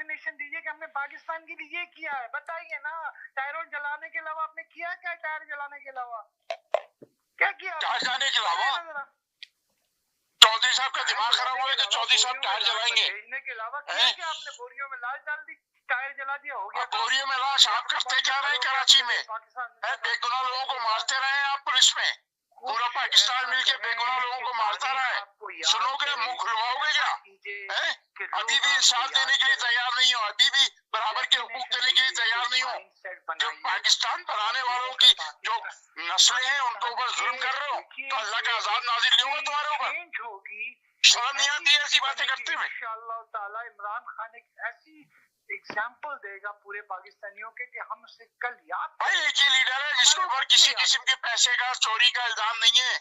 Definition दीजिए कि हमने पाकिस्तान के लिए ये किया है, बताइए ना। टायर जलाने के अलावा आपने किया क्या? टायर जलाने के अलावा क्या किया? टायर जलाने के अलावा चौधरी साहब का दिमाग खराब हुआ है तो चौधरी साहब टायर जलाएंगे। भेजने के अलावा किया क्या आपने? बोरियों में लाश डाल दी, टायर जला दिया, हो गया। बोरियों में लाश आप करते क्या रहे कराची में? बेगुनाह लोगों को मारते रहे आप पुलिस में, पूरा पाकिस्तान मिलके बेगुनाह लोगों को मारता रहा है। सुनोगे, मुंह खुलवाओगे क्या? अभी भी इंसाफ देने के लिए तैयार नहीं हो, अभी भी बराबर के हुकूक देने के लिए तैयार नहीं हो। जो पाकिस्तान बनाने वालों की जो नस्लें हैं उनको ऊपर जुल्म कर रहे हो तो अल्लाह का अज़ाब नाज़िल नहीं हुआ तुम्हारे ऊपर? शर्म नहीं आती ऐसी बातें करते हुए? इंशाअल्लाह ताला इमरान खान एक ऐसी एग्जाम्पल देगा पूरे पाकिस्तानियों के कि हम उसे कल याद। भाई एक ही लीडर है जिसके ऊपर किसी किस्म के पैसे का चोरी का इल्जाम नहीं है,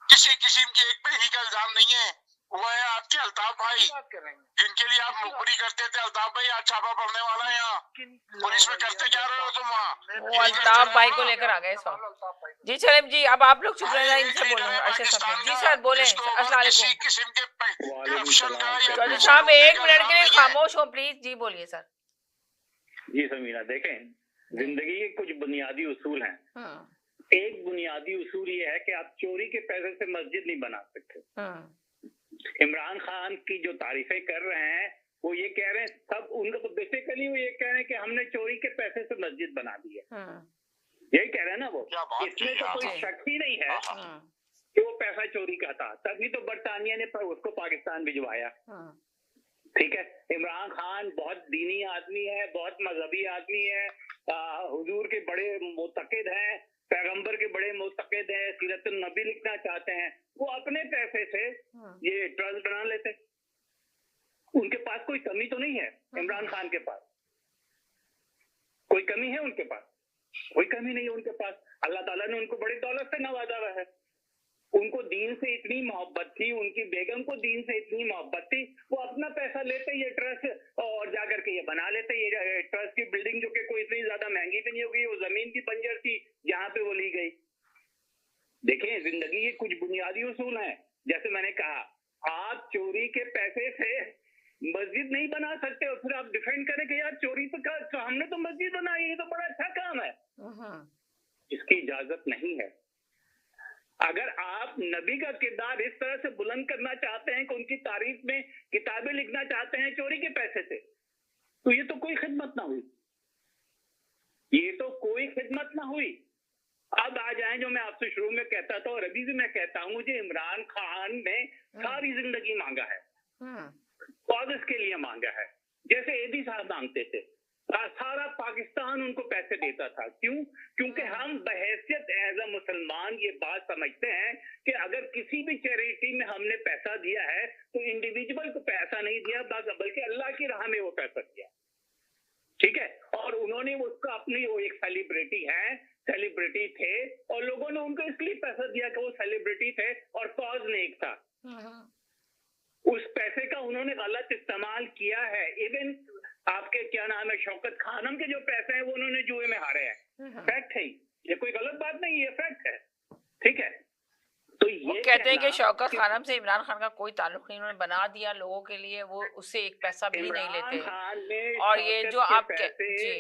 किसी किस्म के एक पैसे का इल्जाम नहीं है। वो है आपके अल्ताफ भाई, जिनके लिए आप मुखबरी करते थे। अल्ताफ भाई आज छापा पड़ने वाला है यहाँ पुलिस में, करते जा रहे हो तुम वहाँ? वो अल्ताफ भाई को लेकर आ गए इस वक्त। जी सलीम जी, अब आप लोग चुप रह जाए, इनसे बोलो। अच्छा साहब जी सर बोले। अस्सलाम वालेकुम। किसी किस्म के करप्शन का या चौधरी साहब एक मिनट के लिए खामोश हो प्लीज। जी बोलिए सर। जी समीना, देखें जिंदगी के कुछ बुनियादी उसूल हैं। एक बुनियादी उसूल ये है कि आप चोरी के पैसे से मस्जिद नहीं बना सकते। इमरान खान की जो तारीफें कर रहे हैं वो ये कह रहे हैं, सब उनको तो बेसिकली वो ये कह रहे हैं कि हमने चोरी के पैसे से मस्जिद बना दी है। यही कह रहे हैं ना वो। इसमें तो कोई शक ही नहीं है कि वो पैसा चोरी का था, तभी तो बरतानिया ने उसको पाकिस्तान भिजवाया। ठीक है, इमरान खान बहुत दीनी आदमी है, बहुत मजहबी आदमी है, हुजूर के बड़े मुतक़िद हैं, पैगंबर के बड़े मुतक़िद हैं, सीरत नबी लिखना चाहते हैं। वो अपने पैसे से ये ट्रस्ट बना लेते। उनके पास कोई कमी तो नहीं है। इमरान खान के पास कोई कमी है? उनके पास कोई कमी नहीं है। उनके पास अल्लाह ताला ने उनको बड़ी दौलत से नवाजा हुआ है। उनको दीन से इतनी मोहब्बत थी, उनकी बेगम को दीन से इतनी मोहब्बत थी, वो अपना पैसा लेते ये ट्रस्ट और जाकर के ये बना लेते। ये ट्रस्ट की बिल्डिंग जो कि कोई इतनी ज्यादा महंगी भी नहीं होगी, वो जमीन की बंजर थी जहां पे वो ली गई। देखें जिंदगी के कुछ बुनियादी उसूल हैं। जैसे मैंने कहा, आप चोरी के पैसे से मस्जिद नहीं बना सकते और फिर आप डिफेंड करें कि यार चोरी तो हमने तो मस्जिद बनाई, ये तो बड़ा अच्छा काम है। इसकी इजाजत नहीं है। अगर आप नबी का किरदार इस तरह से बुलंद करना चाहते हैं कि उनकी तारीफ में किताबें लिखना चाहते हैं चोरी के पैसे से, तो ये तो कोई खिदमत ना हुई, ये तो कोई खिदमत ना हुई। अब आ जाए जो मैं आपसे शुरू में कहता था और अभी भी मैं कहता हूं, मुझे इमरान खान ने सारी जिंदगी मांगा है, और इसके लिए मांगा है जैसे एदी साहब मांगते थे। सारा पाकिस्तान उनको पैसे देता था। क्यों? क्योंकि हम बहैसियत एज अ मुसलमान ये बात समझते हैं कि अगर किसी भी चैरिटी में हमने पैसा दिया है तो इंडिविजुअल को पैसा नहीं दिया, बल्कि अल्लाह की राह में वो पैसा दिया। ठीक है, और उन्होंने उसका अपनी, वो एक सेलिब्रिटी है, सेलिब्रिटी थे और लोगों ने उनको इसलिए पैसा दिया कि वो सेलिब्रिटी थे और कॉज नेक था। उस पैसे का उन्होंने गलत इस्तेमाल किया है। इवन आपके क्या नाम है, शौकत खानम के जो पैसे हैं वो उन्होंने जुए में हारे हैं। फैक्ट है, ये कोई गलत बात नहीं, ये फैक्ट है। ठीक है, तो ये कहते हैं कि शौकत खानम से इमरान खान का कोई ताल्लुक नहीं, उन्होंने बना दिया लोगों के लिए, वो उससे एक पैसा भी नहीं लेते। और ये जो आप जी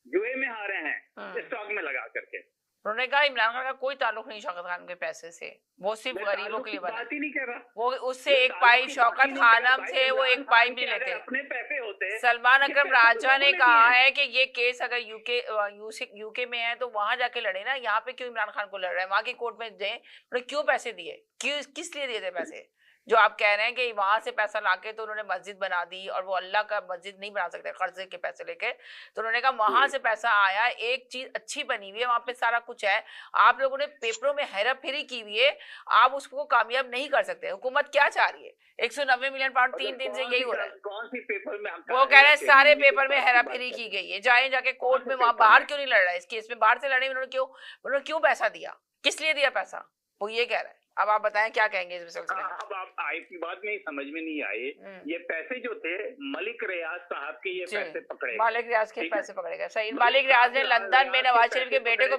जुए में हारे हैं स्टॉक में लगा करके, उन्होंने कहा इमरान खान का कोई ताल्लुक नहीं शौकत खान के पैसे से, वो सिर्फ गरीबों के लिए बना। बात ही नहीं कर रहा। वो उससे एक पाई शौकत खानम से वो एक पाई भी लेते। अपने पैसे होते। सलमान अकरम राजा ने कहा है कि ये केस अगर यूके में है तो वहां जाके लड़े ना, यहाँ पे क्यों इमरान खान को लड़ रहे हैं? वहां की कोर्ट में जाए। उन्होंने क्यों पैसे दिए? क्यों, किस लिए दिए थे पैसे? जो आप कह रहे हैं कि वहां से पैसा लाके तो उन्होंने मस्जिद बना दी, और वो अल्लाह का मस्जिद नहीं बना सकते कर्जे के पैसे लेके, तो उन्होंने कहा वहां से पैसा आया, एक चीज अच्छी बनी हुई है, वहां पे सारा कुछ है, आप लोगों ने पेपरों में हेरा फेरी की हुई है, आप उसको कामयाब नहीं कर सकते। हुकूमत क्या चाह रही है? 190 मिलियन पाउंड 3 दिन से यही हो रहा है। कौन सी पेपर में? वो कह रहे हैं सारे पेपर में हेरा फेरी की गई है। जाके कोर्ट में, वहां बाहर क्यों नहीं लड़ रहा है इस केस में? बाहर से लड़े, उन्होंने क्यों पैसा दिया? किस लिए दिया पैसा? वो ये कह रहा है। अब आप बताएं क्या कहेंगे इस सिलसिले में? अब आप आपकी बात में समझ में नहीं आए। ये पैसे जो थे मलिक रियाज साहब के, ये पैसे पकड़े, मालिक रियाज के पैसे पकड़े गए। सही, मालिक रियाज ने लंदन में नवाज शरीफ के बेटे को